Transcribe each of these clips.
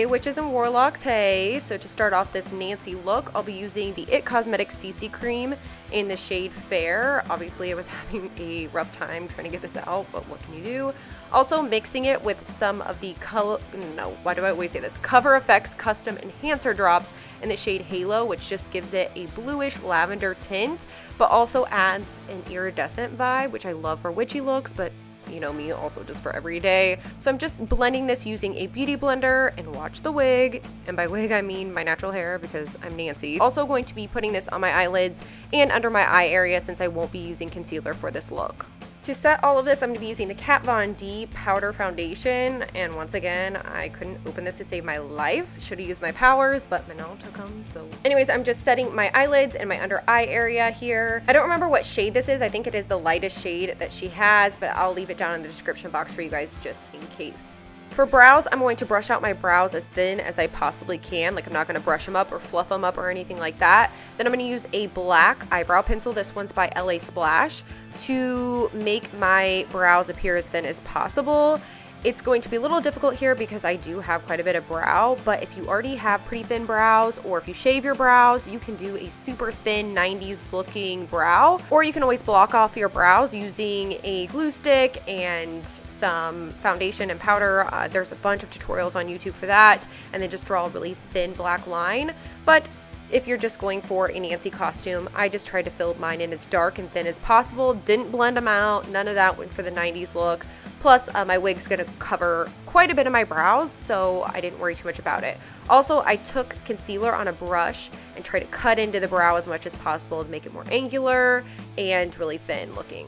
Hey witches and warlocks, hey. So to start off this Nancy look, I'll be using the IT Cosmetics CC cream in the shade Fair. Obviously I was having a rough time trying to get this out, but what can you do? Also mixing it with some of the Cover FX Custom Enhancer drops in the shade Halo, which just gives it a bluish lavender tint, but also adds an iridescent vibe, which I love for witchy looks, but you know me, also just for every day. So I'm just blending this using a beauty blender, and watch the wig. And by wig, I mean my natural hair because I'm Nancy. Also going to be putting this on my eyelids and under my eye area since I won't be using concealer for this look. To set all of this, I'm going to be using the Kat Von D Powder Foundation, and once again, I couldn't open this to save my life. Should have used my powers, but Manon took them, so. Anyways, I'm just setting my eyelids and my under eye area here. I don't remember what shade this is. I think it is the lightest shade that she has, but I'll leave it down in the description box for you guys just in case. For brows, I'm going to brush out my brows as thin as I possibly can. Like, I'm not going to brush them up or fluff them up or anything like that. Then I'm going to use a black eyebrow pencil. This one's by LA Splash, to make my brows appear as thin as possible. It's going to be a little difficult here because I do have quite a bit of brow, but if you already have pretty thin brows, or if you shave your brows, you can do a super thin 90s looking brow, or you can always block off your brows using a glue stick and some foundation and powder. There's a bunch of tutorials on YouTube for that, and then just draw a really thin black line. But if you're just going for a Nancy costume, I just tried to fill mine in as dark and thin as possible. Didn't blend them out. None of that went for the 90s look. Plus, my wig's going to cover quite a bit of my brows, so I didn't worry too much about it. Also, I took concealer on a brush and tried to cut into the brow as much as possible to make it more angular and really thin looking.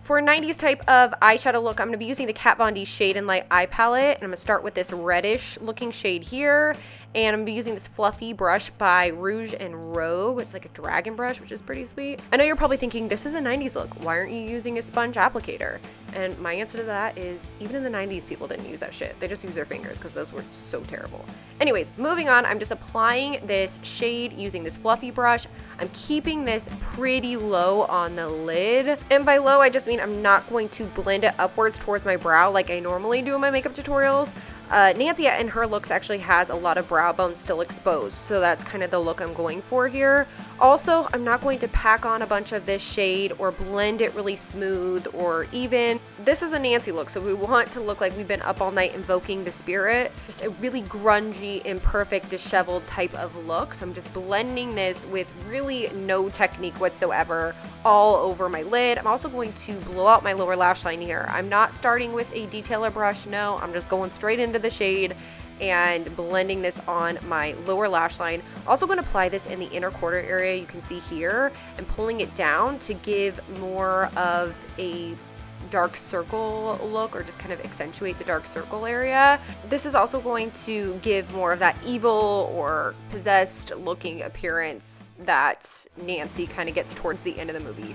For a 90s type of eyeshadow look, I'm going to be using the Kat Von D Shade and Light Eye Palette, and I'm going to start with this reddish looking shade here, and I'm going to be using this fluffy brush by Rouge and Rogue. It's like a dragon brush, which is pretty sweet. I know you're probably thinking, this is a 90s look, why aren't you using a sponge applicator? And my answer to that is, even in the 90s, people didn't use that shit. They just used their fingers because those were so terrible. Anyways, moving on, I'm just applying this shade using this fluffy brush. I'm keeping this pretty low on the lid. And by low, I just mean I'm not going to blend it upwards towards my brow like I normally do in my makeup tutorials. Nancy in her looks actually has a lot of brow bone still exposed, so that's kind of the look I'm going for here. Also, I'm not going to pack on a bunch of this shade or blend it really smooth or even. This is a Nancy look, so we want to look like we've been up all night invoking the spirit. Just a really grungy, imperfect, disheveled type of look. So I'm just blending this with really no technique whatsoever all over my lid. I'm also going to blow out my lower lash line here. I'm not starting with a detailer brush, no. I'm just going straight into the shade and blending this on my lower lash line. Also going to apply this in the inner quarter area, you can see here, and pulling it down to give more of a dark circle look, or just kind of accentuate the dark circle area. This is also going to give more of that evil or possessed looking appearance that Nancy kind of gets towards the end of the movie.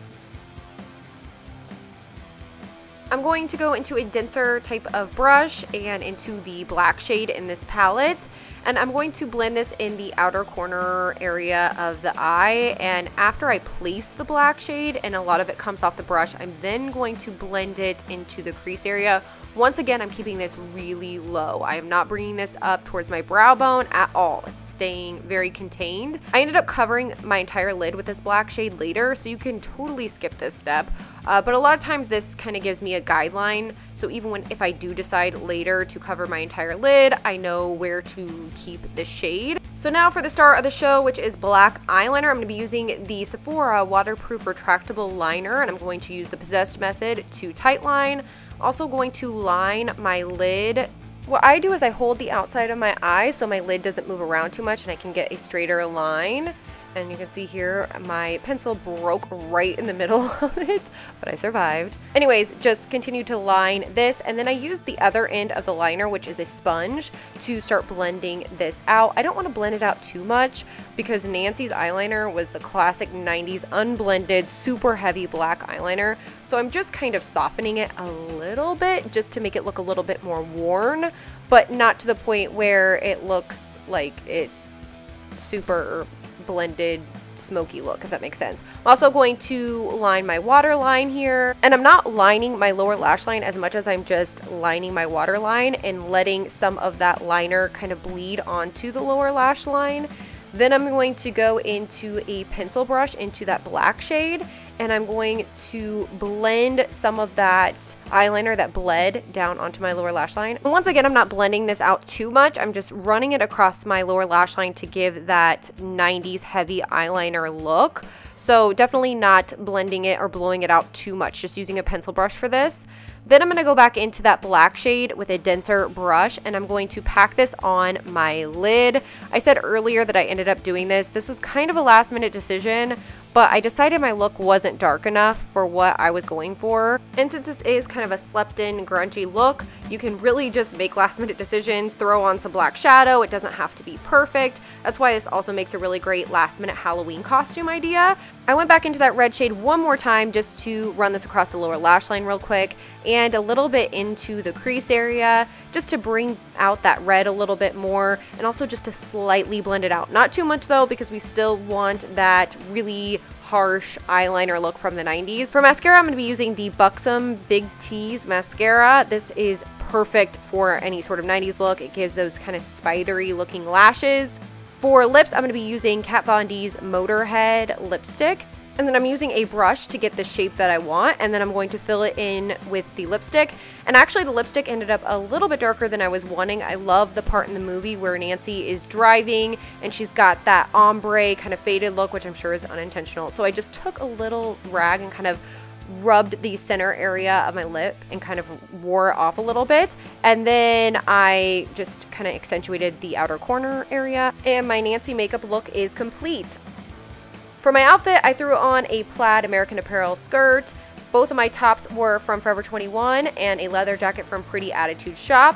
I'm going to go into a denser type of brush and into the black shade in this palette, and I'm going to blend this in the outer corner area of the eye. And after I place the black shade and a lot of it comes off the brush, I'm then going to blend it into the crease area. Once again, I'm keeping this really low. I am not bringing this up towards my brow bone at all. It's staying very contained. I ended up covering my entire lid with this black shade later, so you can totally skip this step. But a lot of times this kind of gives me a guideline, so even if I do decide later to cover my entire lid, I know where to keep the shade. So now for the star of the show, which is black eyeliner, I'm going to be using the Sephora waterproof retractable liner, and I'm going to use the Possessed method to tightline. Also going to line my lid. What I do is I hold the outside of my eye so my lid doesn't move around too much and I can get a straighter line. And you can see here my pencil broke right in the middle of it, but I survived. Anyways, just continue to line this, and then I use the other end of the liner, which is a sponge, to start blending this out. I don't want to blend it out too much because Nancy's eyeliner was the classic 90s unblended, super heavy black eyeliner. So I'm just kind of softening it a little bit just to make it look a little bit more worn, but not to the point where it looks like it's super blended smoky look, if that makes sense. I'm also going to line my waterline here, and I'm not lining my lower lash line as much as I'm just lining my waterline and letting some of that liner kind of bleed onto the lower lash line. Then I'm going to go into a pencil brush into that black shade, and I'm going to blend some of that eyeliner that bled down onto my lower lash line. And once again, I'm not blending this out too much. I'm just running it across my lower lash line to give that 90s heavy eyeliner look. So definitely not blending it or blowing it out too much, just using a pencil brush for this. Then I'm going to go back into that black shade with a denser brush, and I'm going to pack this on my lid. I said earlier that I ended up doing this. This was kind of a last minute decision, but I decided my look wasn't dark enough for what I was going for. And since this is kind of a slept in grungy look, you can really just make last minute decisions, throw on some black shadow. It doesn't have to be perfect. That's why this also makes a really great last minute Halloween costume idea. I went back into that red shade one more time just to run this across the lower lash line real quick, and a little bit into the crease area just to bring out that red a little bit more, and also just to slightly blend it out. Not too much though, because we still want that really harsh eyeliner look from the 90s. For mascara, I'm going to be using the Buxom Big T's mascara. This is perfect for any sort of 90s look. It gives those kind of spidery looking lashes. For lips, I'm going to be using Kat Von D's Motorhead lipstick. And then I'm using a brush to get the shape that I want, and then I'm going to fill it in with the lipstick. And actually the lipstick ended up a little bit darker than I was wanting. I love the part in the movie where Nancy is driving and she's got that ombre kind of faded look, which I'm sure is unintentional. So I just took a little rag and kind of rubbed the center area of my lip and kind of wore it off a little bit, and then I just kind of accentuated the outer corner area, and my Nancy makeup look is complete. For my outfit, I threw on a plaid American Apparel skirt. Both of my tops were from Forever 21 and a leather jacket from Pretty Attitude Shop.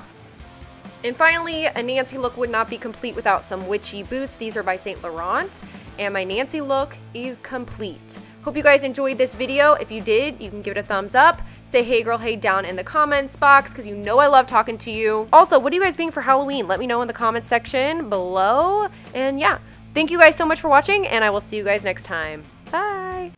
And finally, a Nancy look would not be complete without some witchy boots. These are by Saint Laurent, and my Nancy look is complete. Hope you guys enjoyed this video. If you did, you can give it a thumbs up. Say hey girl hey down in the comments box, because you know I love talking to you. Also, what are you guys being for Halloween? Let me know in the comments section below. And yeah, thank you guys so much for watching, and I will see you guys next time. Bye!